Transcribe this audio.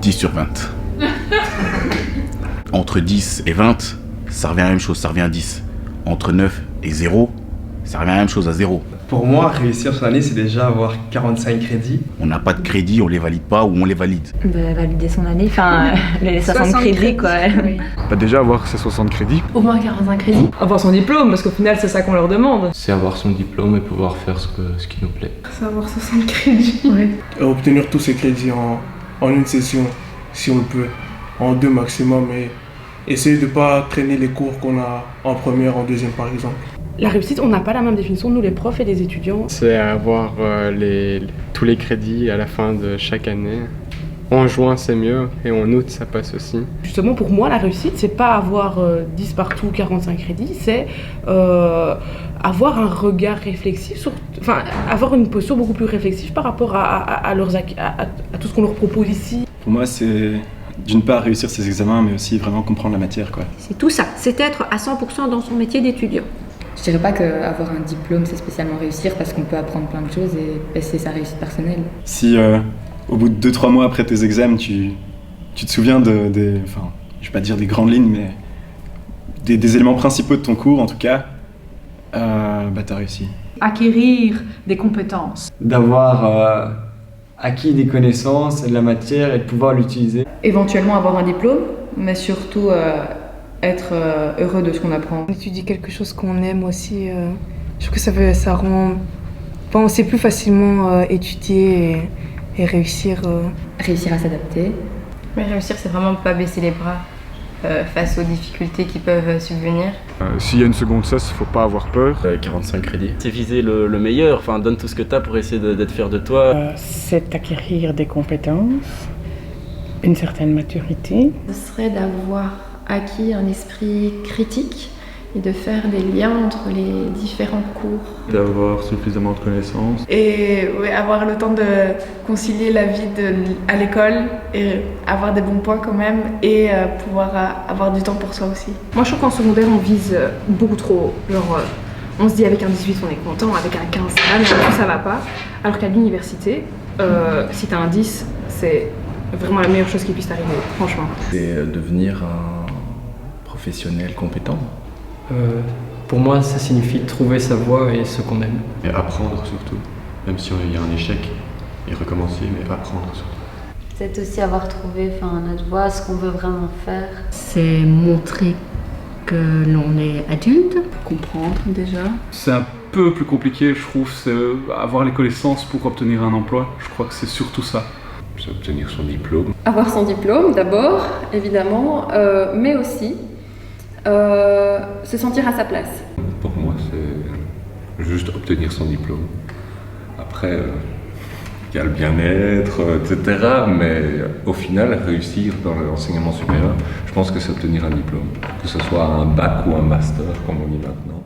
10 sur 20. Entre 10 et 20, ça revient à la même chose, ça revient à 10. Entre 9 et 0, ça revient à la même chose, à 0. Pour moi, réussir son année, c'est déjà avoir 45 crédits. On n'a pas de crédit, on les valide pas ou on les valide. Valider son année, enfin les 60 crédits quoi. Oui. Déjà avoir ses 60 crédits. Au moins 45 crédits. Avoir son diplôme, parce qu'au final c'est ça qu'on leur demande. C'est avoir son diplôme et pouvoir faire ce qui nous plaît. C'est avoir 60 crédits. Ouais. Obtenir tous ces crédits en une session, si on le peut, en 2 maximum, et essayer de ne pas traîner les cours qu'on a en première, en deuxième par exemple. La réussite, on n'a pas la même définition, nous les profs et les étudiants. C'est avoir tous les crédits à la fin de chaque année. En juin c'est mieux et en août ça passe aussi. Justement pour moi la réussite c'est pas avoir 10 partout, 45 crédits, c'est avoir un regard réflexif, avoir une posture beaucoup plus réflexive par rapport à tout ce qu'on leur propose ici. Pour moi c'est d'une part réussir ses examens mais aussi vraiment comprendre la matière quoi. C'est tout ça, c'est être à 100% dans son métier d'étudiant. Je dirais pas qu'avoir un diplôme c'est spécialement réussir parce qu'on peut apprendre plein de choses et c'est sa réussite personnelle. Si au bout de 2-3 mois après tes examens, tu te souviens je vais pas dire des grandes lignes, mais des éléments principaux de ton cours en tout cas, t'as réussi. Acquérir des compétences. D'avoir acquis des connaissances et de la matière et de pouvoir l'utiliser. Éventuellement avoir un diplôme, mais surtout être heureux de ce qu'on apprend. On étudie quelque chose qu'on aime aussi, je trouve que ça rend... on sait plus facilement étudier et réussir. Réussir à s'adapter. Mais réussir, c'est vraiment pas baisser les bras face aux difficultés qui peuvent subvenir. S'il y a une seconde cesse, faut pas avoir peur. 45 crédits. C'est viser le meilleur, donne tout ce que t'as pour essayer d'être fier de toi. C'est acquérir des compétences, une certaine maturité. Ce serait d'avoir acquis un esprit critique et de faire des liens entre les différents cours. D'avoir suffisamment de connaissances. Et avoir le temps de concilier la vie à l'école et avoir des bons points quand même et pouvoir avoir du temps pour soi aussi. Moi je trouve qu'en secondaire on vise beaucoup trop, on se dit avec un 18 on est content, avec un 15 ça va, mais en plus ça va pas. Alors qu'à l'université, si t'as un 10, c'est vraiment la meilleure chose qui puisse t'arriver, franchement. C'est devenir un professionnel compétent. Pour moi, ça signifie trouver sa voie et ce qu'on aime. Et apprendre surtout, même si il y a un échec, et recommencer, mais apprendre surtout. C'est aussi avoir trouvé notre voie, ce qu'on veut vraiment faire. C'est montrer que l'on est adulte. Comprendre déjà. C'est un peu plus compliqué, je trouve, c'est avoir les connaissances pour obtenir un emploi. Je crois que c'est surtout ça. C'est obtenir son diplôme. Avoir son diplôme d'abord, évidemment, mais aussi se sentir à sa place. Pour moi, c'est juste obtenir son diplôme. Après, il y a le bien-être, etc. Mais au final, réussir dans l'enseignement supérieur, je pense que c'est obtenir un diplôme. Que ce soit un bac ou un master, comme on dit maintenant.